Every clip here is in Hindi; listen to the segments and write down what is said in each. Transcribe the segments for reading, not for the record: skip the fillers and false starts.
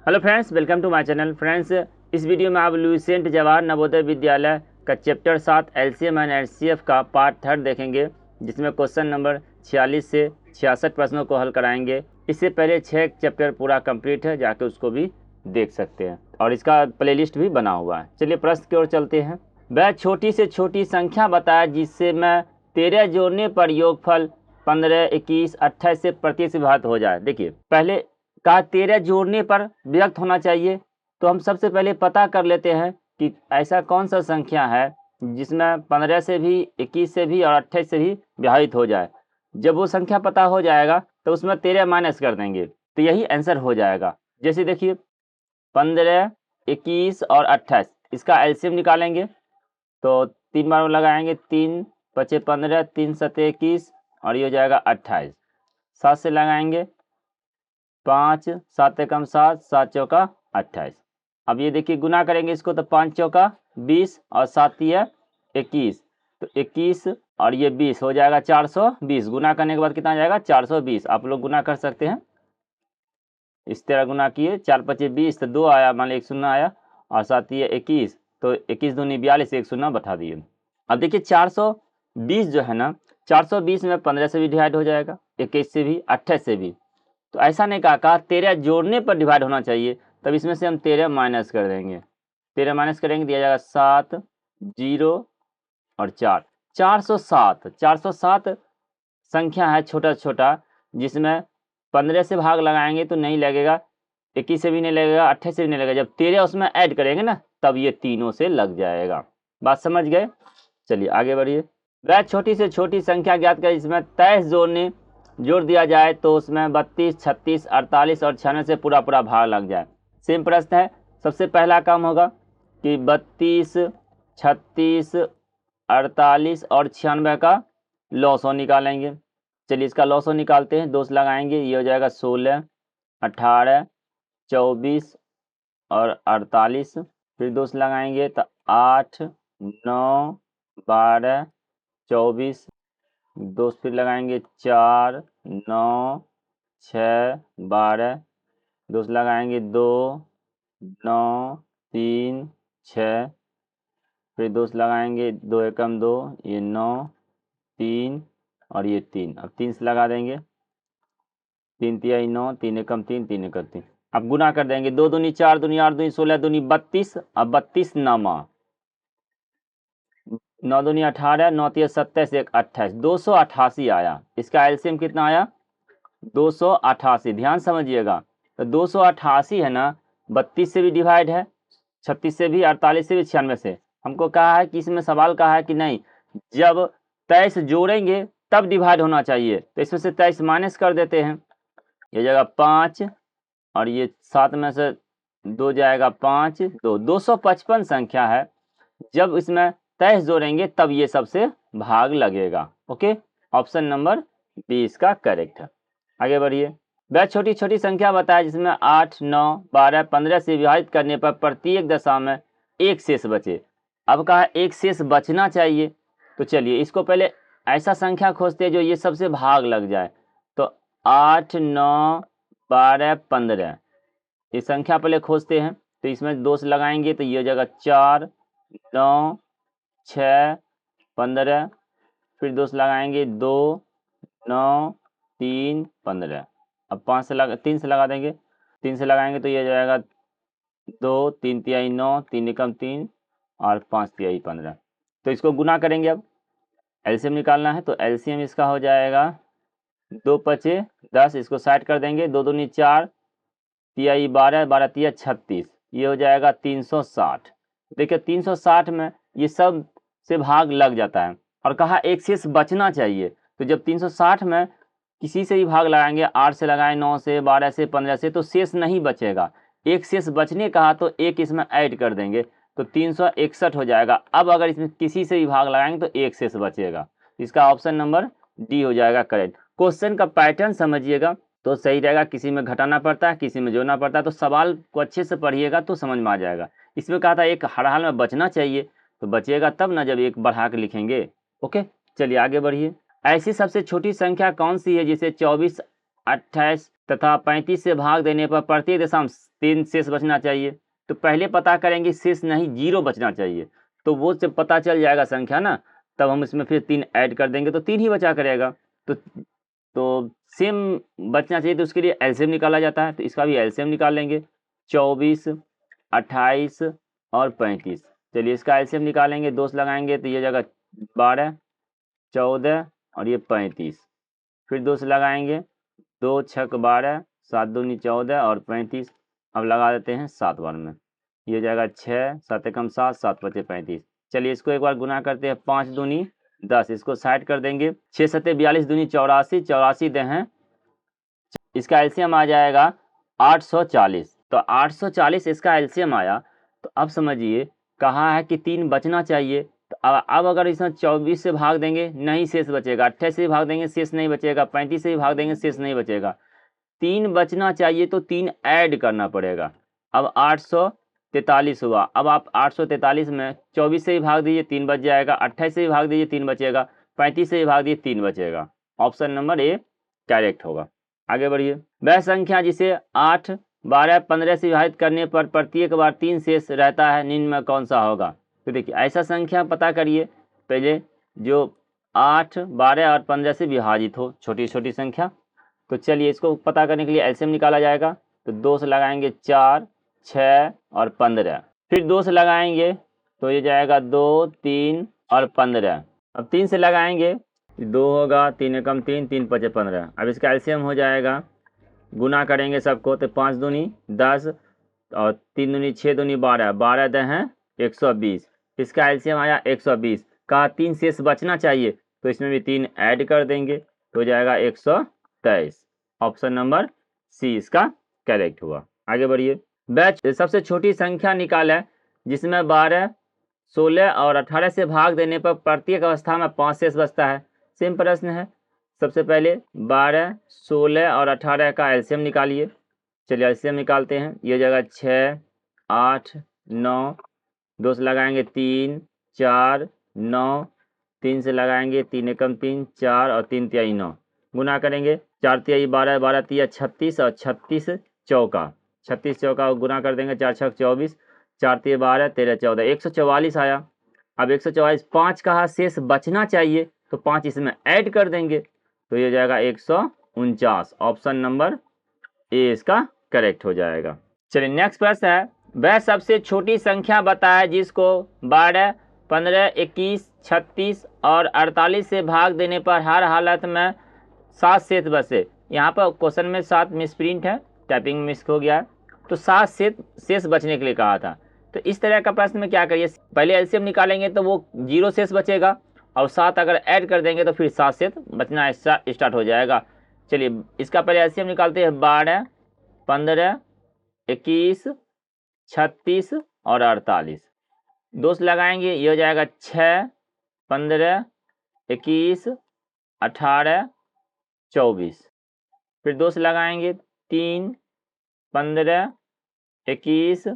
Hello friends, welcome to my channel. Friends, इस वीडियो में आप लुसेंट जवाहर नवोदय विद्यालय का चैप्टर 7 एलसीएम एंड एचसीएफ का पार्ट 3 देखेंगे, जिसमें क्वेश्चन नंबर 46 से 66 प्रश्नों को हल कराएंगे। इससे पहले 6 चैप्टर पूरा कंप्लीट है, जाके उसको भी देख सकते हैं और इसका प्लेलिस्ट भी बना हुआ है। चलिए प्रश्न की ओर चलते हैं। वह छोटी से छोटी संख्या बताए जिससे मैं 13 जोड़ने पर योगफल 15, 21, 28 से प्रति से विभाजित हो जाए। देखिए, पहले का 13 जोड़ने पर व्यक्त होना चाहिए, तो हम सबसे पहले पता कर लेते हैं कि ऐसा कौन सा संख्या है जिसमें 15 से भी, 21 से भी और 28 से भी विभाजित हो जाए। जब वो संख्या पता हो जाएगा तो उसमें 13 माइनस कर देंगे, तो यही आंसर हो जाएगा। जैसे देखिए 15, 21 और 28, इसका एलसीएम निकालेंगे तो 3 बार लगाएंगे, 3 पचे 15, 3 सते 21 और ये हो जाएगा 28। 7 से लगाएंगे, 5 7 एकम 7, 7 चौका 28। अब ये देखिए गुना करेंगे इसको तो 5 चौका 20 और 7 तिया 21, तो 21 और ये 20 हो जाएगा 420। गुना करने के बाद कितना आ जाएगा 420। आप लोग गुना कर सकते हैं, इस तरह गुना किए, 4 पचे 20 तो 2 आया, मान लीजिए 1 शून्य आया और 7 तिया 21, तो 21 दूनी 42, 1 शून्य बैठा दिए। अब देखिए 420 जो है ना, 420 में 15 से भी डिवाइड हो जाएगा, 21 से भी, 28 से भी। तो ऐसा नहीं कहा 13 जोड़ने पर डिवाइड होना चाहिए, तब इसमें से हम 13 माइनस कर देंगे। 13 माइनस करेंगे, दिया जाएगा 7, 0 और 4, 407। 407 संख्या है छोटा छोटा, जिसमें 15 से भाग लगाएंगे तो नहीं लगेगा, 21 से भी नहीं लगेगा, 28 से भी नहीं लगेगा। जब 13 उसमें ऐड करेंगे ना, तब ये तीनों से लग जाएगा। बात समझ गए? चलिए आगे बढ़िए। वह छोटी से छोटी संख्या ज्ञात करें जिसमें 23 जोड़ दिया जाए तो उसमें 32, 36, 48 और 96 से पूरा भाग लग जाए। सेम प्रश्न है। सबसे पहला काम होगा कि 32, 36, 48 और 96 का लॉसो निकालेंगे। चलिए इसका लॉसो निकालते हैं, 2 से लगाएंगे, ये हो जाएगा 16, 18, 24 और 48। फिर 2 से लगाएंगे तो 8, 9, 12, 24, 2 फिर लगाएंगे 4, 9, 6, 12, 2 से लगाएंगे 2, 9, 3, 6, फिर 2 से लगाएंगे 2 एकम 2, ये 9, 3 और ये 3। अब 3 से लगा देंगे, 3 तिया 9, 3 एकम 3, 3 एकम 3। अब गुना कर देंगे, 2 दूनी 4, दूनी 8, दूनी 16, दूनी 32। अब 32 नामा 9 दूनी 18, 9 तिया 27, 1 28, 288 आया। इसका एलसीएम कितना आया? 288। ध्यान समझिएगा, तो 288 है ना, 32 से भी डिवाइड है, 36 से भी, 48 से भी, 96 से। हमको कहा है कि इसमें सवाल कहा है कि नहीं, जब 23 जोड़ेंगे तब डिवाइड होना चाहिए, तो इसमें से 23 माइनस कर देते हैं। ये जाएगा 5 और ये 7 में से 2 जाएगा 5, 2, 255 संख्या है। जब इसमें 23 जोड़ेंगे तब ये सबसे भाग लगेगा। ओके, ऑप्शन नंबर बी इसका करेक्ट है। आगे बढ़िए। वह छोटी छोटी संख्या बताए जिसमें 8, 9, 12, 15 से विभाजित करने पर प्रत्येक दशा में एक शेष बचे। अब कहा एक शेष बचना चाहिए, तो चलिए इसको पहले ऐसा संख्या खोजते हैं जो ये सबसे भाग लग जाए। तो 8, 9, 12, 15 ये संख्या पहले खोजते हैं, तो इसमें 2 से लगाएंगे तो ये हो जाएगा 4, 9, 6, 15। फिर 2 से लगाएंगे 2, 9, 3, 15। अब 3 से लगा देंगे, 3 से लगाएंगे तो ये जाएगा 2, 3 तिहाई 9, 3 एकम 3 और 5 तिहाई 15। तो इसको गुना करेंगे। अब एलसीएम निकालना है, तो एलसीएम इसका हो जाएगा 2 पचे 10, इसको साइड कर देंगे, 2 दूनी 4, तिहाई 12, 12 तिया 36, ये हो जाएगा 360। देखिए 360 में ये सब से भाग लग जाता है और कहा एक शेष बचना चाहिए। तो जब 360 में किसी से भी भाग लगाएंगे, 8 से लगाएं, 9 से, 12 से, 15 से, तो शेष नहीं बचेगा। एक शेष बचने कहा तो एक इसमें ऐड कर देंगे, तो 361 हो जाएगा। अब अगर इसमें किसी से भी भाग लगाएंगे तो एक शेष बचेगा। इसका ऑप्शन नंबर डी हो जाएगा करेक्ट। क्वेश्चन का पैटर्न समझिएगा तो सही रहेगा, किसी में घटाना पड़ता है, किसी में जोड़ना पड़ता है। तो सवाल को अच्छे से पढ़िएगा तो समझ में आ जाएगा। इसमें कहा था एक हर हाल में बचना चाहिए, तो बचेगा तब ना जब एक बढ़ा के लिखेंगे। ओके, चलिए आगे बढ़िए। ऐसी सबसे छोटी संख्या कौन सी है जिसे 24 28 तथा 35 से भाग देने पर प्रत्येक दशमलव 3 शेष बचना चाहिए। तो पहले पता करेंगे शेष नहीं, 0 बचना चाहिए। तो वो जब पता चल जाएगा संख्या ना, तब हम इसमें फिर 3 ऐड कर देंगे तो 3 ही बचा करेगा। तो सेम बचना चाहिए, तो उसके लिए एलसीएम निकाला जाता है। तो इसका भी एलसीएम निकाल लेंगे, 24, 28 और 35। चलिए इसका एलसीएम निकालेंगे, 2 लगाएंगे तो ये जगह 12, 14 और ये 35। फिर 2 लगाएंगे, 2 छक 12, 7 दूनी 14 और 35। अब लगा देते हैं 7 बार में, ये जाएगा 6, 7 एकम 7, 7 पचे 35। चलिए इसको एक बार गुना करते हैं, 5 दूनी 10, इसको साइड कर देंगे, 6 सत्ते 42 दूनी 84, 84 दे हैं, इसका एलसीएम आ जाएगा 840। तो 840 इसका एलसीएम आया। तो अब समझिए कहा है कि 3 बचना चाहिए। तो अब अगर इसमें 24 से भाग देंगे नहीं शेष बचेगा, 28 से भाग देंगे शेष नहीं बचेगा, 35 से भी भाग देंगे शेष नहीं बचेगा। 3 बचना चाहिए तो 3 ऐड करना पड़ेगा। अब 843 हुआ। अब आप 843 में 24 से ही भाग दीजिए, 3 बच जाएगा, 28 से ही भाग दीजिए, 3 बचेगा, 35 से ही भाग दीजिए, 3 बचेगा। ऑप्शन नंबर ए करेक्ट होगा। आगे बढ़िए। वह संख्या जिसे 8, 12, 15 से विभाजित करने पर प्रत्येक बार 3 शेष रहता है, निम्न में कौन सा होगा? तो देखिए ऐसा संख्या पता करिए पहले जो 8, 12 और 15 से विभाजित हो, छोटी छोटी संख्या। तो चलिए इसको पता करने के लिए एलसीएम निकाला जाएगा। तो 2 से लगाएंगे 4, 6 और 15। फिर 2 से लगाएंगे तो ये जाएगा 2, 3 और 15। अब 3 से लगाएंगे 2 होगा, 3 एकम 3, 3 पचे 15। अब इसका एलसीएम हो जाएगा, गुना करेंगे सबको तो 5 दूनी 10 और 3 दूनी 6 दूनी 12, 12 दे हैं 120। इसका एलसीएम आया 120। कहा 3 शेष बचना चाहिए तो इसमें भी 3 ऐड कर देंगे तो हो जाएगा 123। ऑप्शन नंबर सी इसका करेक्ट हुआ। आगे बढ़िए। बैच सबसे छोटी संख्या निकालें जिसमें 12, 16 और 18 से भाग देने पर प्रत्येक अवस्था में 5 शेष बचता है। सेम प्रश्न है। सबसे पहले 12, 16 और 18 का एलसीएम निकालिए। चलिए एलसीएम निकालते हैं। ये जगह 6, 8, 9, 2 से लगाएंगे 3, 4, 9, 3 से लगाएंगे 3 एकम 3, 4 और 3 तिहाई 9। गुना करेंगे 4 तिहाई 12, 12 तिया 36 और 36 चौका, 36 चौका गुना कर देंगे, 4 छक 24, 4 तिया 12, 13 14, 144 आया। अब 144, 5 कहा शेष बचना चाहिए तो 5 इसमें ऐड कर देंगे तो ये जाएगा 149। ऑप्शन नंबर ए इसका करेक्ट हो जाएगा। चलिए नेक्स्ट प्रश्न है, वह सबसे छोटी संख्या बताए जिसको 12, 15, 21, 36 और 48 से भाग देने पर हर हालत में 7 शेष बचे। यहाँ पर क्वेश्चन में 7 मिसप्रिंट है, टाइपिंग मिस हो गया है, तो 7 शेष बचने के लिए कहा था। तो इस तरह का प्रश्न में क्या करिए, पहले एलसीएम निकालेंगे तो वो 0 शेष बचेगा और 7 अगर ऐड कर देंगे तो फिर 7 शेष बचना स्टार्ट हो जाएगा। चलिए इसका पहले एलसीएम निकालते हैं। 12, 15, 21, 36 और 48। 2 से लगाएंगे, ये हो जाएगा 6, 15, 21, 18, 24। फिर 2 से लगाएंगे 3, 15, 21,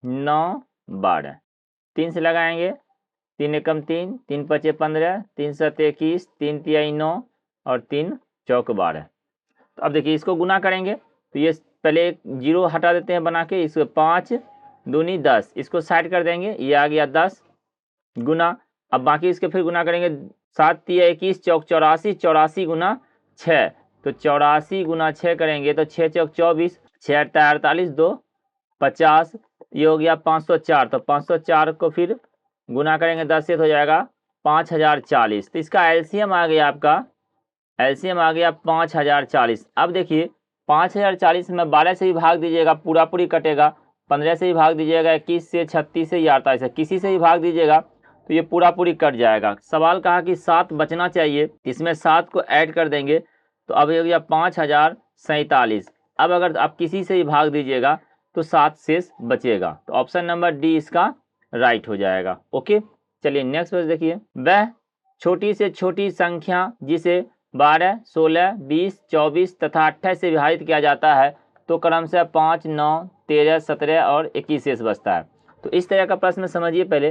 9, 12। 3 से लगाएंगे 3 एकम 3, 3 पचे 15, 3 सत्ते 21, 3 तिहाई 9 और 3 चौक 12। तो अब देखिए इसको गुना करेंगे तो ये पहले 0 हटा देते हैं बना के, इसको 5 दूनी 10, इसको साइड कर देंगे, ये आ गया 10 गुना। अब बाकी इसके फिर गुना करेंगे, 7 तिया 21 चौक 84, 84 गुना 6, तो 84 गुना 6 करेंगे तो 6 चौक 24, 6 48, 2 50, ये हो गया 504। तो 504 को फिर गुना करेंगे 10 से तो हो जाएगा 5040। तो इसका एलसीएम आ गया, आपका एलसीएम आ गया 5040। अब देखिए 5040 में 12 से भी भाग दीजिएगा पूरा पूरी कटेगा, 15 से भी भाग दीजिएगा, 21 से, 36 से या 48 से, किसी से भी भाग दीजिएगा तो ये पूरा पूरी कट जाएगा। सवाल कहा कि 7 बचना चाहिए, इसमें 7 को ऐड कर देंगे तो अब ये हो गया 5047। अब अगर आप किसी से भी भाग दीजिएगा तो 7 शेष बचेगा। तो ऑप्शन नंबर डी इसका राइट हो जाएगा। ओके चलिए नेक्स्ट क्वेश्चन देखिए, वह छोटी से छोटी संख्या जिसे 12, 16, 20, 24 तथा 28 से विभाजित किया जाता है तो क्रमशः 5, 9, 13, 17 और 21 शेष बचता है। तो इस तरह का प्रश्न समझिए पहले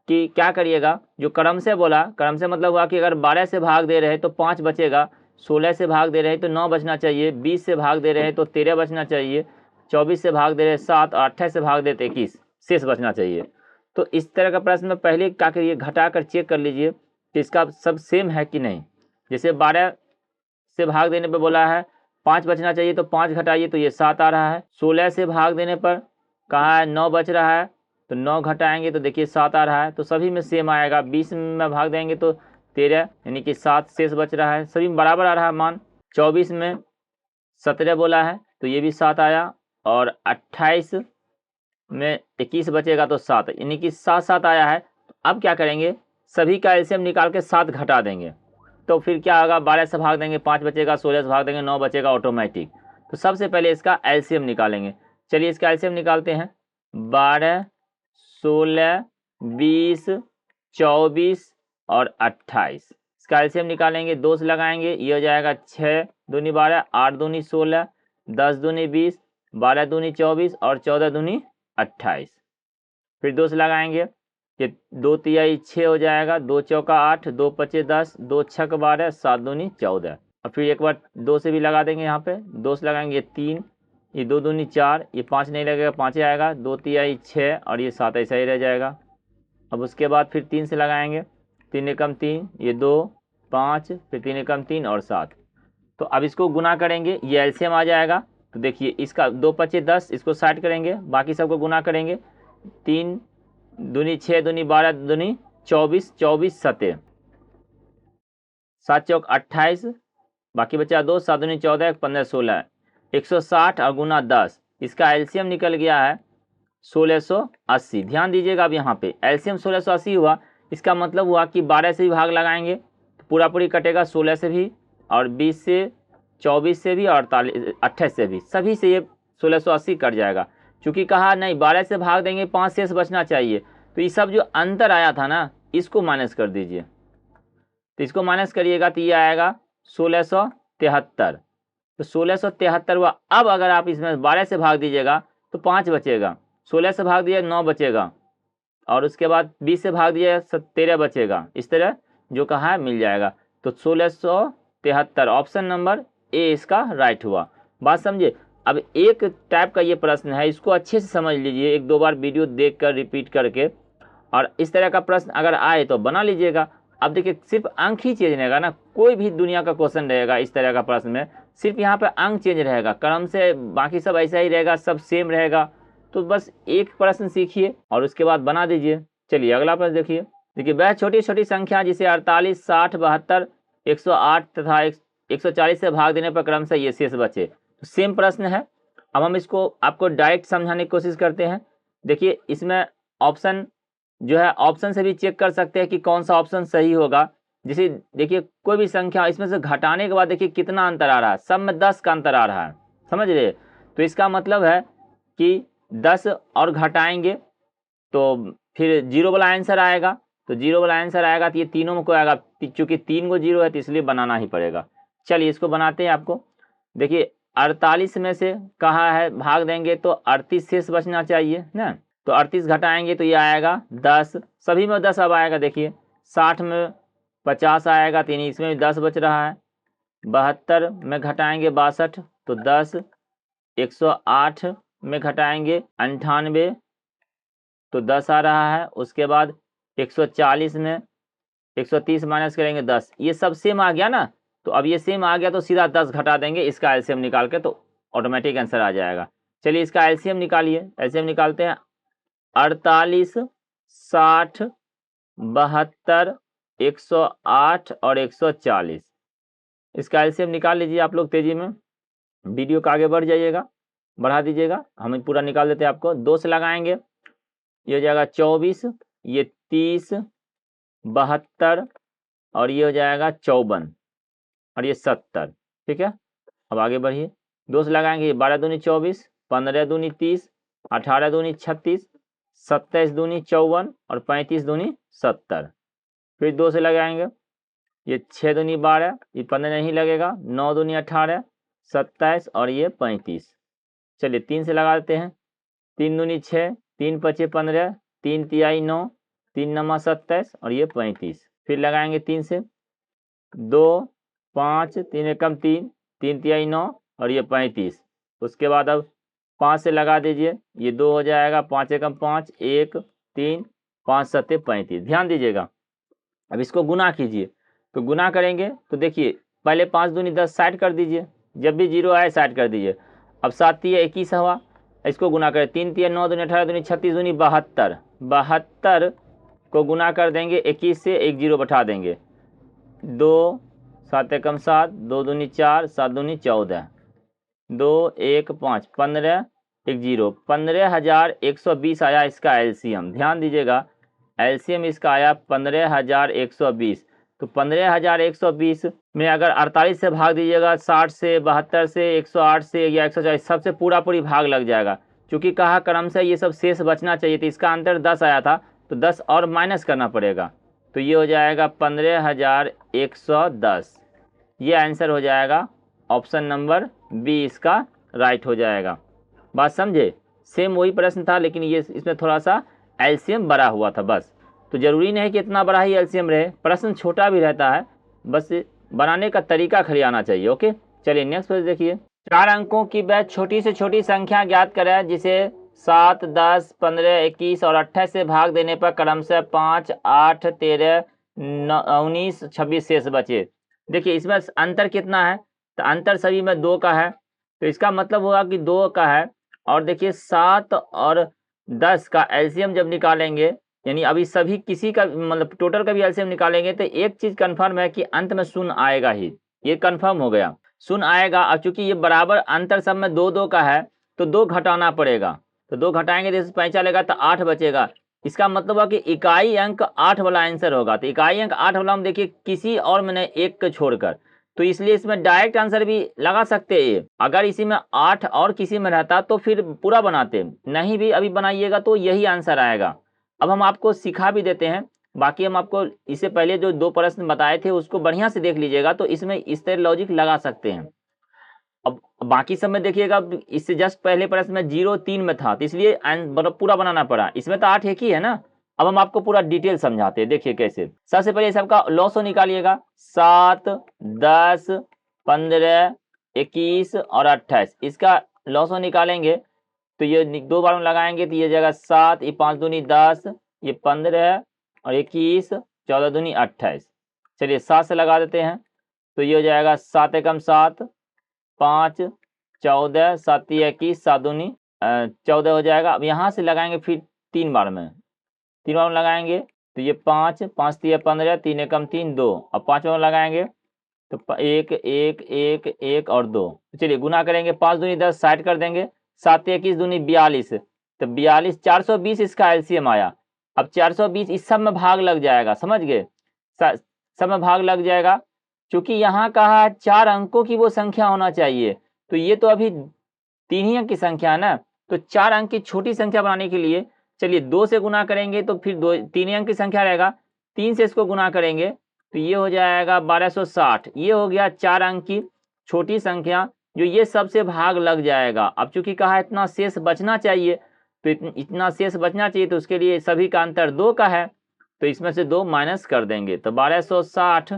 कि क्या करिएगा, जो क्रम से बोला, क्रम से मतलब हुआ कि अगर 12 से भाग दे रहे तो 5 बचेगा, 16 से भाग दे रहे हैं तो 9 बचना चाहिए, 20 से भाग दे रहे हैं तो 13 बचना चाहिए, 24 से भाग दे रहे हैं 7 और 28 से भाग देते 21, शेष बचना चाहिए। तो इस तरह का प्रश्न में पहले क्या करिए, घटा कर चेक कर लीजिए कि इसका सब सेम है कि नहीं। जैसे 12 से भाग देने पर बोला है 5 बचना चाहिए तो 5 घटाइए तो ये 7 आ रहा है। 16 से भाग देने पर कहा है 9 बच रहा है तो 9 घटाएंगे तो देखिए 7 आ रहा है, तो सभी में सेम आएगा। 20 में भाग देंगे तो 13 यानी कि 7 शेष बच रहा है, सभी में बराबर आ रहा है मान। 24 में 17 बोला है तो ये भी 7 आया, और 28 में 21 बचेगा तो 7, यानी कि 7 7 आया है। अब क्या करेंगे, सभी का एलसीएम निकाल के 7 घटा देंगे तो फिर क्या होगा, 12 से भाग देंगे 5 बचेगा, 16 से भाग देंगे 9 बचेगा ऑटोमेटिक। तो सबसे पहले इसका एलसीएम निकालेंगे। चलिए इसका एलसीएम निकालते हैं। 12, 16, 20, 24 और 28, इसका एलसीएम निकालेंगे। 2 से लगाएंगे, ये हो जाएगा 6 दूनी 12, 8 दूनी 16, 10 दूनी 20, 12 दूनी 24 और 14 दूनी 28। फिर 2 से लगाएंगे, ये 2 तिहाई 6 हो जाएगा, 2 चौका 8, 2 पचे 10, 2 छक 12, 7 दूनी 14। और फिर एक बार 2 से भी लगा देंगे, यहाँ पे 2 से लगाएंगे 3, ये 2 दूनी 4, ये 5 नहीं लगेगा, 5 ही आएगा, 2 तिहाई 6 और ये 7 ऐसा ही रह जाएगा। अब उसके बाद फिर 3 से लगाएंगे, 3 एकम 3, ये 2 5, फिर 3 एकम 3 और 7। तो अब इसको गुना करेंगे, ये एलसीएम आ जाएगा। तो देखिए इसका 2 पचे 10, इसको साइड करेंगे, बाकी सबको गुना करेंगे। 3 दूनी 6 दूनी 12 दूनी 24, 24 7, 7 चौक 28, बाकी बचा 2, 7 दूनी 14, 15 16, 160 और गुना 10, इसका एलसीएम निकल गया है 1680। ध्यान दीजिएगा, अब यहाँ पे एलसीएम 1680 हुआ, इसका मतलब हुआ कि 12 से भी भाग लगाएंगे तो पूरा पूरी कटेगा, 16 से भी और 20 से, 24 से भी और 28 से भी, सभी से ये 1680 कट जाएगा। चूँकि कहा नहीं 12 से भाग देंगे 5 शेष बचना चाहिए, तो ये सब जो अंतर आया था ना, इसको माइनस कर दीजिए। तो इसको माइनस करिएगा तो ये आएगा 1673। तो 1673 हुआ। अब अगर आप इसमें 12 से भाग दीजिएगा तो 5 बचेगा, 16 से भाग दिए 9 बचेगा, और उसके बाद 20 से भाग दिए 13 बचेगा। इस तरह जो कहा है मिल जाएगा। तो 1673 ऑप्शन नंबर ए इसका राइट हुआ। बात समझे। अब एक टाइप का ये प्रश्न है, इसको अच्छे से समझ लीजिए, 1-2 बार वीडियो देख कर रिपीट करके, और इस तरह का प्रश्न अगर आए तो बना लीजिएगा। अब देखिए सिर्फ अंक ही चेंज रहेगा ना, कोई भी दुनिया का क्वेश्चन रहेगा इस तरह का प्रश्न में, सिर्फ यहाँ पे अंक चेंज रहेगा, क्रम से बाकी सब ऐसा ही रहेगा, सब सेम रहेगा। तो बस एक प्रश्न सीखिए और उसके बाद बना दीजिए। चलिए अगला प्रश्न देखिए। देखिए वह छोटी छोटी संख्या जिसे 48, 60, 72, 108 तथा 140 से भाग देने पर क्रम से ये शेष बचे। तो सेम प्रश्न है। अब हम इसको आपको डायरेक्ट समझाने की कोशिश करते हैं। देखिए इसमें ऑप्शन जो है, ऑप्शन से भी चेक कर सकते हैं कि कौन सा ऑप्शन सही होगा। जैसे देखिए कोई भी संख्या इसमें से घटाने के बाद देखिए कितना अंतर आ रहा है, सब में 10 का अंतर आ रहा है, समझ रहे। तो इसका मतलब है कि 10 और घटाएंगे तो फिर 0 वाला आंसर आएगा। तो 0 वाला आंसर आएगा तो ये तीनों में कोई आएगा, चूंकि 3 को 0 है तो इसलिए बनाना ही पड़ेगा। चलिए इसको बनाते हैं आपको। देखिए 48 में से कहा है भाग देंगे तो 38 शेष बचना चाहिए ना। तो 38 घटाएंगे तो ये आएगा 10, सभी में 10 अब आएगा। देखिए 60 में 50 आएगा, तो इसमें भी 10 बच रहा है। 72 में घटाएंगे 62 तो 10, 108 में घटाएंगे 98 तो 10 आ रहा है। उसके बाद 140 में 130 माइनस करेंगे 10, ये सब सेम आ गया ना। तो अब ये सेम आ गया तो सीधा 10 घटा देंगे, इसका एलसीएम निकाल के तो ऑटोमेटिक आंसर आ जाएगा। चलिए इसका एलसीएम निकालिए। एलसीएम निकालते हैं। 48, 60, 72, 108 और 140, इसका एलसीएम निकाल लीजिए आप लोग तेजी में। वीडियो को आगे बढ़ जाइएगा, बढ़ा दीजिएगा, हम पूरा निकाल देते हैं आपको। 2 से लगाएंगे, ये हो जाएगा 24, ये 30, 72 और ये हो जाएगा 54 और ये 70। ठीक है, अब आगे बढ़िए। 2 से लगाएंगे, 12 दूनी 24, 15 दूनी 30, 18 दूनी 36, 27 दूनी 54 और 35 दूनी 70। फिर 2 से लगाएंगे, ये 6 दूनी 12, ये 15 नहीं लगेगा, 9 दूनी 18, 27 और ये 35। चलिए 3 से लगा देते हैं। 3 दूनी 6, 3 पचे 15, 3 तिहाई 9, 3 नमा 27 और ये 35। फिर लगाएंगे 3 से, 2 5, 3 एकम 3, 3 तिहाई 9 और ये 35। उसके बाद अब 5 से लगा दीजिए, ये 2 हो जाएगा, 5 एकम 5, 1, 3, 5 सत्ते 35। ध्यान दीजिएगा, अब इसको गुना कीजिए। तो गुना करेंगे तो देखिए पहले 5 दूनी 10 साइड कर दीजिए, जब भी जीरो आए साइड कर दीजिए। अब 7 तिया 21 हुआ, इसको गुना करें, 3 तिया 9 दूनी 18 दूनी 36 दूनी 72, 72 को गुना कर देंगे 21 से, एक जीरो बैठा देंगे, 2 7 एकम 7, 2 दूनी 4, 7 दूनी 14, 2 1 5, 15 एक जीरो, 15,120 आया इसका एलसीएम। ध्यान दीजिएगा, एलसीएम इसका आया 15,120। तो 15,120 में अगर 48 से भाग दीजिएगा, 60 से, 72 से, 108 से या 140, सबसे पूरा पूरी भाग लग जाएगा। क्योंकि कहा क्रमशः ये सब शेष बचना चाहिए, तो इसका अंतर 10 आया था, तो 10 और माइनस करना पड़ेगा, तो ये हो जाएगा 15,110। ये आंसर हो जाएगा, ऑप्शन नंबर बी इसका राइट हो जाएगा। बात समझे? सेम वही प्रश्न था, लेकिन ये इसमें थोड़ा सा एलसीएम बड़ा हुआ था बस। तो जरूरी नहीं कि इतना बड़ा ही एलसीएम रहे, प्रश्न छोटा भी रहता है, बस बनाने का तरीका खाली आना चाहिए। ओके, चलिए नेक्स्ट पेज देखिए। 4 अंकों की वह छोटी से छोटी संख्या ज्ञात करें जिसे 7, 10, 15, 21 और 28 से भाग देने पर क्रमशः 5, 8, 13, 19, 26 शेष बचे। देखिए इसमें अंतर कितना है, तो अंतर सभी में 2 का है, तो इसका मतलब होगा कि 2 का है। और देखिए 7 और 10 का एलसीएम जब निकालेंगे, यानी अभी सभी किसी का मतलब टोटल का भी एलसीएम निकालेंगे, तो एक चीज कंफर्म है कि अंत में शून्य आएगा ही, ये कंफर्म हो गया, शून्य आएगा। अब चूंकि ये बराबर अंतर सब में 2-2 का है, तो 2 घटाना पड़ेगा, तो 2 घटाएंगे तो इससे 5 चलेगा, तो 8 बचेगा। इसका मतलब है कि इकाई अंक 8 वाला आंसर होगा। तो इकाई अंक 8 वाला हम देखिए किसी और में नहीं, एक को छोड़कर, तो इसलिए इसमें डायरेक्ट आंसर भी लगा सकते हैं। अगर इसी में 8 और किसी में रहता तो फिर पूरा बनाते, नहीं भी अभी बनाइएगा तो यही आंसर आएगा। अब हम आपको सिखा भी देते हैं, बाकी हम आपको इससे पहले जो 2 प्रश्न बताए थे उसको बढ़िया से देख लीजिएगा, तो इसमें इस तरह लॉजिक लगा सकते हैं। अब बाकी सब में देखिएगा, इससे जस्ट पहले प्रश्न में 0 3 में था, तो इसलिए पूरा बनाना पड़ा। इसमें तो 8 एक ही है ना। अब हम आपको पूरा डिटेल समझाते हैं, देखिए कैसे। सबसे पहले सबका लॉसो निकालिएगा, 7, 10, 15, 21 और 28, इसका लॉसो निकालेंगे तो ये 2 बार में लगाएंगे तो ये जाएगा 7, ये 5 दूनी 10, ये 15 और 21, 14 दूनी 28। चलिए 7 से लगा देते हैं, तो ये हो जाएगा 7 एकम 7, 5, 14, 7 21, 7 दूनी 14 हो जाएगा। अब यहाँ से लगाएंगे फिर 3 बार में, 3 बार में लगाएंगे तो ये 5, 5 तिया 15, 3 एकम 3, 2। अब 5 बार में लगाएंगे तो 1, 1, 1, 1 और 2। चलिए गुना करेंगे, 5 दूनी 10 साइड कर देंगे, 7 21 दूनी 42, तो 42, 420 इसका एलसीएम आया। अब 420 इस सब में भाग लग जाएगा, समझ गए, सब में भाग लग जाएगा। क्योंकि यहाँ कहा 4 अंकों की वो संख्या होना चाहिए, तो ये तो अभी 3 ही अंक की संख्या है ना, तो 4 अंक की छोटी संख्या बनाने के लिए चलिए 2 से गुना करेंगे तो फिर 3 अंक की संख्या रहेगा, 3 से इसको गुना करेंगे तो ये हो जाएगा 1260। ये हो गया 4 अंक की छोटी संख्या, जो ये सबसे भाग लग जाएगा। अब चूंकि कहा इतना शेष बचना चाहिए, तो इतना शेष बचना चाहिए, तो उसके लिए सभी का अंतर 2 का है, तो इसमें से 2 माइनस कर देंगे, तो 1260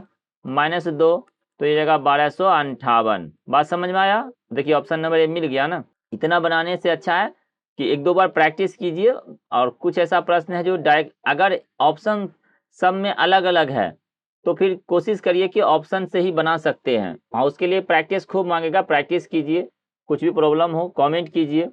माइनस 2, तो ये जगह 1258। बात समझ में आया? देखिए ऑप्शन नंबर ए मिल गया ना। इतना बनाने से अच्छा है कि 1-2 बार प्रैक्टिस कीजिए, और कुछ ऐसा प्रश्न है जो डायरेक्ट अगर ऑप्शन सब में अलग अलग है तो फिर कोशिश करिए कि ऑप्शन से ही बना सकते हैं। हाँ, उसके लिए प्रैक्टिस खूब मांगेगा, प्रैक्टिस कीजिए, कुछ भी प्रॉब्लम हो कमेंट कीजिए।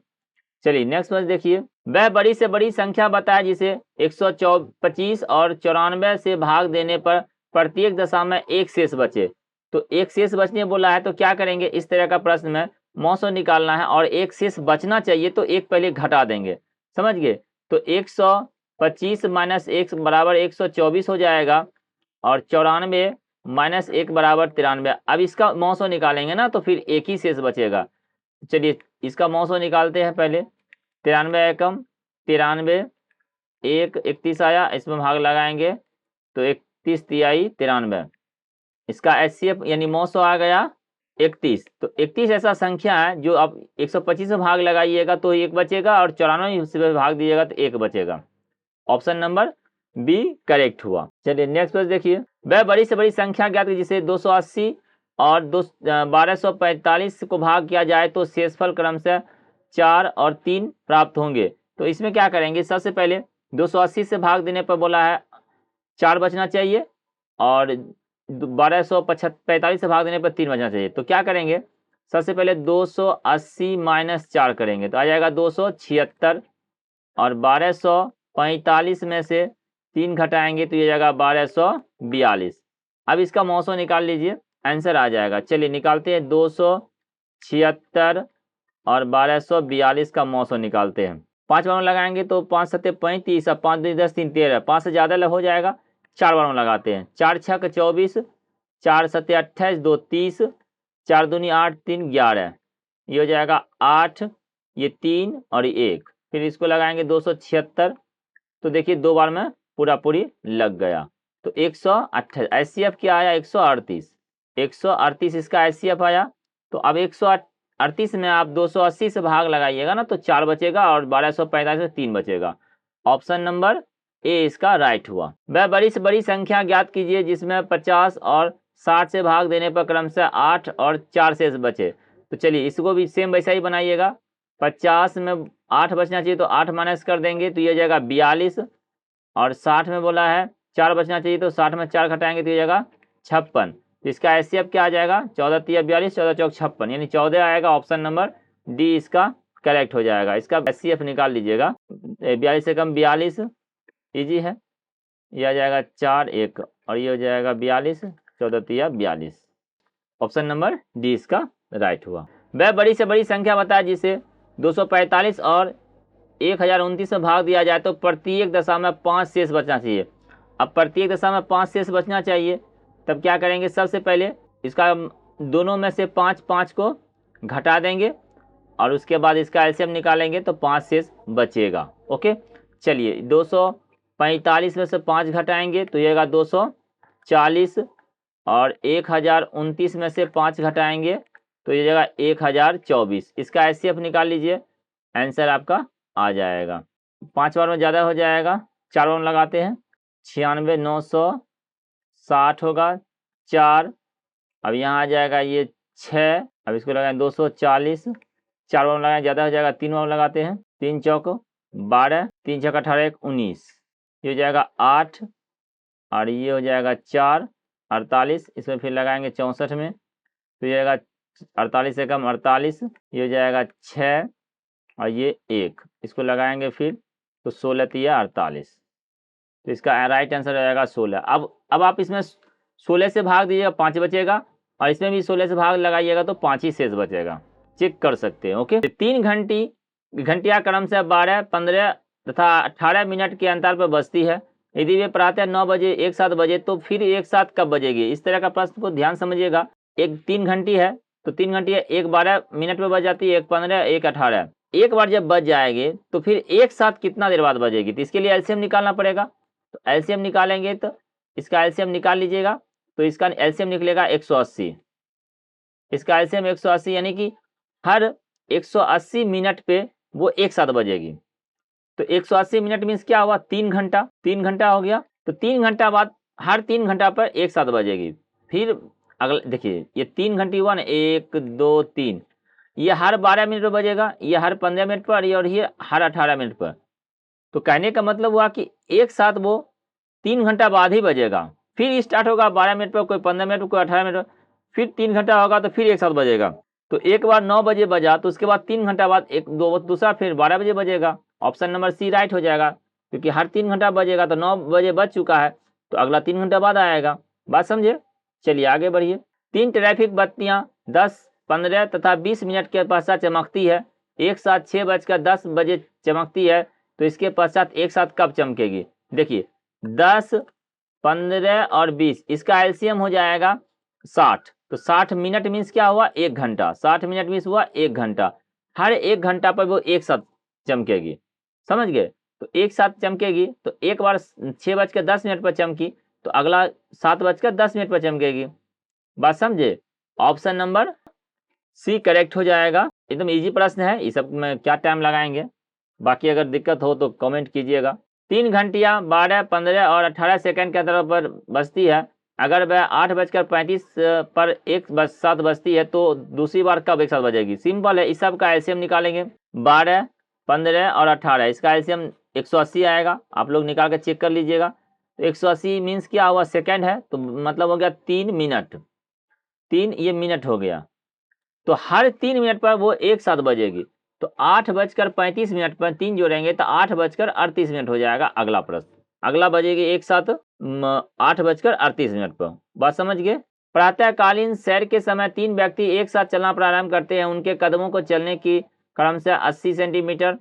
चलिए नेक्स्ट क्वेश्चन देखिए। वह बड़ी से बड़ी संख्या बताए जिसे 125 और 94 से भाग देने पर प्रत्येक दशा में एक शेष बचे। तो एक शेष बचने बोला है, तो क्या करेंगे, इस तरह का प्रश्न में मौसो निकालना है और एक शेष बचना चाहिए, तो एक पहले घटा देंगे, समझ गए। तो 125 माइनस 1 बराबर 124 हो जाएगा, और 94 माइनस 1 बराबर 93। अब इसका मौसो निकालेंगे ना, तो फिर एक ही शेष बचेगा। चलिए इसका मौसो निकालते हैं पहले। 93 एकम 93, 1 31 आया, इसमें भाग लगाएंगे तो 31 तिहाई 93। इसका एचसीएफ यानी मौसो आ गया 31। तो 31 ऐसा संख्या है जो आप 125 से भाग लगाइएगा तो 1 बचेगा, और 94 से भाग दीजिएगा तो 1 बचेगा। ऑप्शन नंबर बी करेक्ट हुआ। चलिए नेक्स्ट क्वेश्चन देखिए। वह बड़ी से बड़ी संख्या ज्ञात कीजिए जिसे 280 और 1245 को भाग किया जाए तो शेषफल क्रमशः 4 और 3 प्राप्त होंगे। तो इसमें क्या करेंगे, सबसे पहले 280 से भाग देने पर बोला है 4 बचना चाहिए और 1245 से भाग देने पर 3 बचना चाहिए। तो क्या करेंगे, सबसे पहले 280 माइनस 4 करेंगे तो आ जाएगा 276 और 1245 में से 3 घटाएंगे तो ये जाएगा 1242। अब इसका मौसो निकाल लीजिए, आंसर आ जाएगा। चलिए निकालते हैं, 276 और 1242 का मौसो निकालते हैं। 5 बार में लगाएंगे तो 5 सत्ते 35 और 5 दूनी 10 3 13, 5 से ज़्यादा हो जाएगा। 4 बार में लगाते हैं, 4 छक 24, 4 सत्ते 28, 2 30, 4 दूनी 8 3 11, ये हो जाएगा 8, ये 3 और ये 1। फिर इसको लगाएंगे 276, तो देखिए 2 बार में पूरा पूरी लग गया। तो 128 एचसीएफ क्या आया, 138 इसका एचसीएफ आया। तो अब 138 में आप 280 से भाग लगाइएगा ना तो 4 बचेगा और 1245 में 3 बचेगा। ऑप्शन नंबर ए इसका राइट हुआ। वह बड़ी से बड़ी संख्या ज्ञात कीजिए जिसमें 50 और 60 से भाग देने पर क्रमशः 8 और 4 शेष बचे। तो चलिए इसको भी सेम वैसा ही बनाइएगा। 50 में 8 बचना चाहिए तो 8 माइनस कर देंगे तो ये जाएगा 42, और 60 में बोला है 4 बचना चाहिए तो 60 में 4 घटाएंगे तो ये जाएगा 56। तो इसका एचसीएफ क्या आ जाएगा, 14 3 42, 14 चौक 56, यानी 14 आएगा। ऑप्शन नंबर डी इसका करेक्ट हो जाएगा। इसका एचसीएफ निकाल लीजिएगा, 42 से कम 42 इजी है, ये आ जाएगा 4 1 और ये हो जाएगा 42, 14 3 42। ऑप्शन नंबर डी इसका राइट हुआ। वह बड़ी से बड़ी संख्या बताया जिसे 245 और 1029 में भाग दिया जाए तो प्रत्येक दशा में 5 शेष बचना चाहिए। अब प्रत्येक दशा में 5 शेष बचना चाहिए, तब क्या करेंगे, सबसे पहले इसका दोनों में से 5 5 को घटा देंगे और उसके बाद इसका एलसीएम निकालेंगे तो 5 शेष बचेगा। ओके, चलिए 245 में से 5 घटाएंगे तो ये 240 और 1029 में से 5 घटाएंगे तो ये जगह 1024। इसका एचसीएफ निकाल लीजिए, आंसर आपका आ जाएगा। 5 बार में ज़्यादा हो जाएगा, 4 बार में लगाते हैं, 96 960 होगा 4, अब यहाँ आ जाएगा ये 6, अब इसको लगाएं 240, 4 बार में लगाएं ज़्यादा हो जाएगा, 3 बार में लगाते हैं, 3 चौक 12, 3 छक 18 1 19, ये हो जाएगा 8 और ये हो जाएगा 4 48, इसमें फिर लगाएंगे 64 में तो ये जाएगा 48 से कम 48, ये हो जाएगा 6 और ये 1, इसको लगाएंगे फिर तो 16 3 48, तो इसका राइट आंसर हो जाएगा 16। अब आप इसमें 16 से भाग दीजिएगा 5 बचेगा और इसमें भी 16 से भाग लगाइएगा तो 5 ही शेष बचेगा, चेक कर सकते हैं। ओके, 3 घंटियाँ क्रम से 12 15 तथा 18 मिनट के अंतर पर बजती है। यदि वे प्रातः 9 बजे एक साथ बजे तो फिर एक साथ कब बजेगी। इस तरह का प्रश्न को ध्यान समझिएगा। एक 3 घंटी है तो 3 घंटी है, एक 12 मिनट में बज जाती है, एक 15, एक 18। एक बार जब बज जाएंगे तो फिर एक साथ कितना देर बाद बजेगी, तो इसके लिए एलसीएम निकालना पड़ेगा। तो एलसीएम निकालेंगे तो इसका एलसीएम निकाल लीजिएगा, तो इसका एलसीएम निकलेगा 180। इसका एलसीएम 180 यानी कि हर 180 मिनट पे वो एक साथ बजेगी। तो 180 मिनट मीन्स क्या हुआ, 3 घंटा, 3 घंटा हो गया। तो 3 घंटा बाद हर 3 घंटा पर एक साथ बजेगी। फिर अगला देखिए, ये 3 घंटी हुआ ना, 1 2 3, ये हर 12 मिनट पर बजेगा, ये हर 15 मिनट पर, और ये हर 18 मिनट पर। तो कहने का मतलब हुआ कि एक साथ वो 3 घंटा बाद ही बजेगा। फिर स्टार्ट होगा 12 मिनट पर, कोई 15 मिनट पर, कोई 18 मिनट पर, फिर 3 घंटा होगा तो फिर एक साथ बजेगा। तो एक बार 9 बजे बजा तो उसके बाद 3 घंटा बाद एक दो दूसरा फिर 12 बजे बजेगा। ऑप्शन नंबर सी राइट हो जाएगा, क्योंकि हर 3 घंटा बजेगा तो 9 बजे बज चुका है, तो अगला 3 घंटा बाद आएगा। बात समझे, चलिए आगे बढ़िए। 3 ट्रैफिक बत्तियां 10 15 तथा 20 मिनट के पश्चात चमकती है, एक साथ 6:10 बजे चमकती है, तो इसके पश्चात एक साथ कब चमकेगी। देखिए 10 15 और 20, इसका एलसीएम हो जाएगा 60। तो 60 मिनट मीन्स क्या हुआ, 1 घंटा। 60 मिनट मीन्स हुआ 1 घंटा। हर 1 घंटा पर वो एक साथ चमकेगी, समझ गए। तो एक साथ चमकेगी, तो एक बार 6:10 पर चमकी तो अगला 7:10 पर चमकेगी। बात समझे, ऑप्शन नंबर सी करेक्ट हो जाएगा। एकदम इजी प्रश्न है, इस सब में क्या टाइम लगाएंगे। बाकी अगर दिक्कत हो तो कमेंट कीजिएगा। 3 घंटियां 12 15 और 18 सेकंड के अंतराल पर बजती है, अगर वह 8:35 पर एक बज 7 बजती है तो दूसरी बार कब एक साथ बजेगी? सिंपल है, इस सब का एलसीएम निकालेंगे। 12, 15 और 18, इसका एलसीएम 180 आएगा। आप लोग निकाल के चेक कर लीजिएगा। तो 180 मीन्स क्या हुआ? सेकेंड है, तो मतलब हो गया 3 मिनट। 3 ये मिनट हो गया, तो हर 3 मिनट पर वो एक साथ बजेगी। तो 8:35 पर 3 जोड़ेंगे तो 8:38 हो जाएगा अगला प्रश्न। अगला बजेगी एक साथ 8:38 पर। बात समझ गए? प्रातःकालीन सैर के समय 3 व्यक्ति एक साथ चलना प्रारंभ करते हैं। उनके कदमों को चलने की क्रम से 80 सेंटीमीटर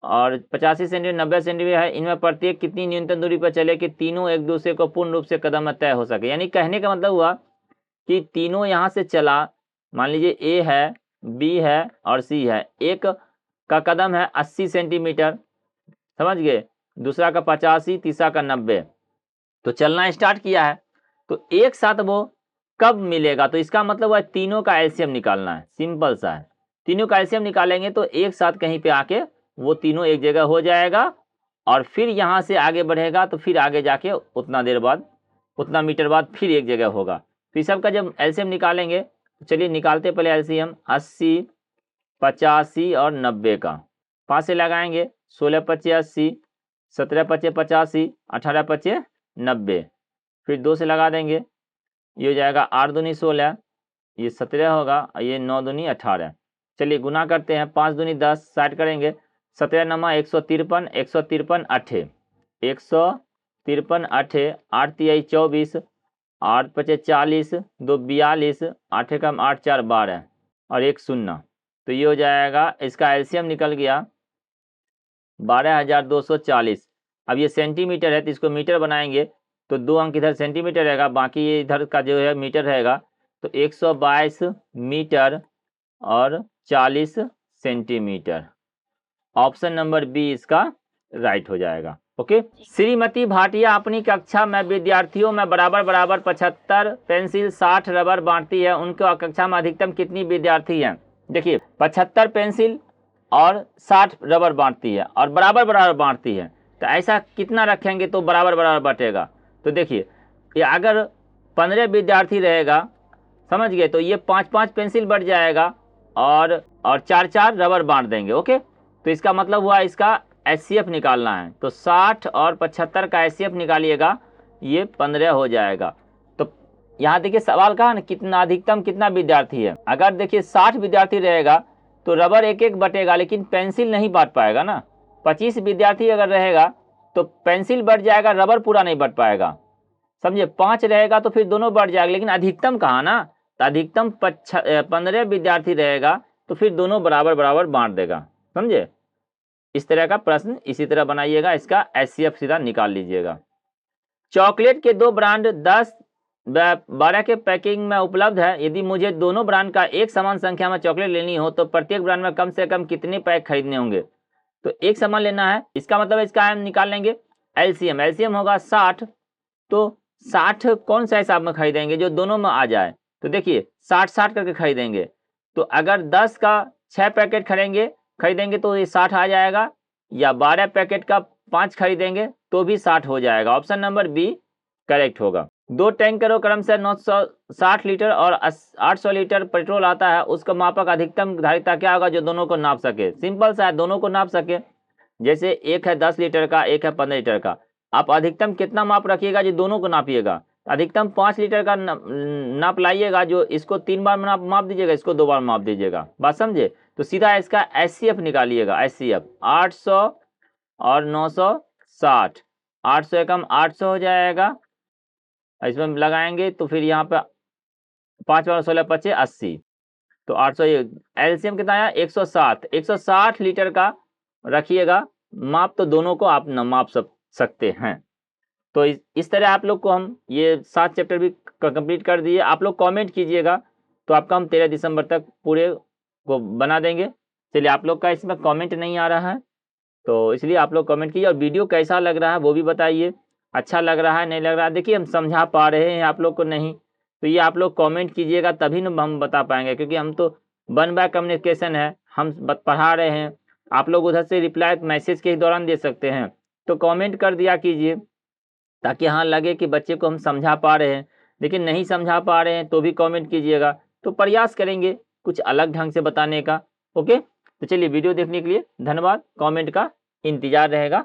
और 85 सेंटीमीटर 90 सेंटीमीटर है। इनमें प्रत्येक कितनी न्यूनतम दूरी पर चले कि तीनों एक दूसरे को पूर्ण रूप से कदम में तय हो सके? यानी कहने का मतलब हुआ कि तीनों यहाँ से चला, मान लीजिए ए है, बी है और सी है। एक का कदम है 80 सेंटीमीटर, समझ गए, दूसरा का 85, तीसरा का 90। तो चलना स्टार्ट किया है, तो एक साथ वो कब मिलेगा? तो इसका मतलब है तीनों का एलसीएम निकालना है। सिंपल सा है, तीनों का एलसीएम निकालेंगे तो एक साथ कहीं पे आके वो तीनों एक जगह हो जाएगा और फिर यहाँ से आगे बढ़ेगा तो फिर आगे जाके उतना देर बाद, उतना मीटर बाद फिर एक जगह होगा। तो इस सब का जब एलसीएम निकालेंगे तो चलिए निकालते पहले एलसीएम। 80, 85 और 90 का 5 से लगाएंगे। 16 पच्चे 80, 17 पच्चे 85, 18 पच्चे 90, फिर 2 से लगा देंगे। ये हो जाएगा 8 दूनी 16, ये 17 होगा, ये 9 दूनी 18। चलिए गुना करते हैं। 5 दूनी 10, 60 करेंगे। 17 नमा 153, 153 8, 153 8, 8 तिहाई 24, 8 पचे 40, 2 42, 8 कम 8 4 12 और 1 शून्य। तो ये हो जाएगा, इसका एलसीएम निकल गया 12,240। अब ये सेंटीमीटर है तो इसको मीटर बनाएंगे तो 2 अंक इधर सेंटीमीटर रहेगा, बाकी ये इधर का जो है मीटर रहेगा। तो 122 मीटर और 40 सेंटीमीटर। ऑप्शन नंबर बी इसका राइट हो जाएगा। ओके। श्रीमती भाटिया अपनी कक्षा में विद्यार्थियों में बराबर 75 पेंसिल 60 रबर बांटती है। उनके कक्षा में अधिकतम कितनी विद्यार्थी हैं? देखिए 75 पेंसिल और 60 रबर बांटती है और बराबर बराबर बांटती है, तो ऐसा कितना रखेंगे तो बराबर बराबर बटेगा? तो देखिए ये अगर 15 विद्यार्थी रहेगा, समझ गए, तो ये 5-5 पेंसिल बढ़ जाएगा और 4-4 रबर बांट देंगे। ओके, तो इसका मतलब हुआ इसका एचसीएफ निकालना है, तो 60 और 75 का एचसीएफ निकालिएगा, ये 15 हो जाएगा। तो यहाँ देखिए सवाल कहा ना कितना अधिकतम कितना विद्यार्थी है। अगर देखिए 60 विद्यार्थी रहेगा तो रबर एक एक बटेगा, लेकिन पेंसिल नहीं बांट पाएगा ना। 25 विद्यार्थी अगर रहेगा तो पेंसिल बढ़ जाएगा, रबर पूरा नहीं बढ़ पाएगा, समझे। 5 रहेगा तो फिर दोनों बढ़ जाएगा, लेकिन अधिकतम कहाँ ना, तो अधिकतम 15 विद्यार्थी रहेगा तो फिर दोनों बराबर बराबर बांट देगा, समझे। इस तरह का प्रश्न इसी तरह बनाइएगा, इसका एचसीएफ सीधा निकाल लीजिएगा। चॉकलेट के 2 ब्रांड 10 12 के पैकिंग में उपलब्ध है। यदि मुझे दोनों ब्रांड का एक समान संख्या में चॉकलेट लेनी हो तो प्रत्येक ब्रांड में कम से कम कितने पैक खरीदने होंगे? तो एक समान लेना है, इसका मतलब इसका हम निकाल लेंगे एलसीएम। एलसीएम होगा 60, तो 60 कौन सा हिसाब में खरीदेंगे जो दोनों में आ जाए? तो देखिए 60-60 करके खरीदेंगे। तो अगर 10 का 6 पैकेट खरीदेंगे तो ये 60 आ जाएगा, या 12 पैकेट का 5 खरीदेंगे तो भी 60 हो जाएगा। ऑप्शन नंबर बी करेक्ट होगा। 2 टैंकरों क्रम से 960 लीटर और 800 लीटर पेट्रोल आता है, उसका मापक अधिकतम धारिता क्या होगा जो दोनों को नाप सके? सिंपल सा है, दोनों को नाप सके। जैसे एक है 10 लीटर का, एक है 15 लीटर का, आप अधिकतम कितना माप रखिएगा जो दोनों को नापिएगा? अधिकतम 5 लीटर का नाप लाइएगा, जो इसको 3 बार माप दीजिएगा, इसको 2 बार माप दीजिएगा। बात समझे। तो सीधा इसका एचसीएफ निकालिएगा। एचसीएफ 800 और 960, 800 एकम 800 हो जाएगा, इसमें लगाएंगे तो फिर यहाँ पे 5 बार 16 25 80, तो 800। एलसीएम कितना आया? 160। 160 लीटर का रखिएगा माप, तो दोनों को आप न माप सकते हैं। तो इस तरह आप लोग को हम ये 7 चैप्टर भी कंप्लीट कर दिए। आप लोग कमेंट कीजिएगा तो आपका हम 13 दिसंबर तक पूरे को बना देंगे। चलिए, आप लोग का इसमें कमेंट नहीं आ रहा है तो इसलिए आप लोग कमेंट कीजिए, और वीडियो कैसा लग रहा है वो भी बताइए। अच्छा लग रहा है नहीं लग रहा है, देखिए हम समझा पा रहे हैं आप लोग को नहीं, तो ये आप लोग कमेंट कीजिएगा तभी ना हम बता पाएंगे, क्योंकि हम तो 1 बाय कम्युनिकेशन है, हम पढ़ा रहे हैं, आप लोग उधर से रिप्लाई मैसेज के ही दौरान दे सकते हैं। तो कमेंट कर दिया कीजिए ताकि हाँ लगे कि बच्चे को हम समझा पा रहे हैं। देखिए नहीं समझा पा रहे हैं तो भी कमेंट कीजिएगा, तो प्रयास करेंगे कुछ अलग ढंग से बताने का। ओके, तो चलिए वीडियो देखने के लिए धन्यवाद, कमेंट का इंतजार रहेगा।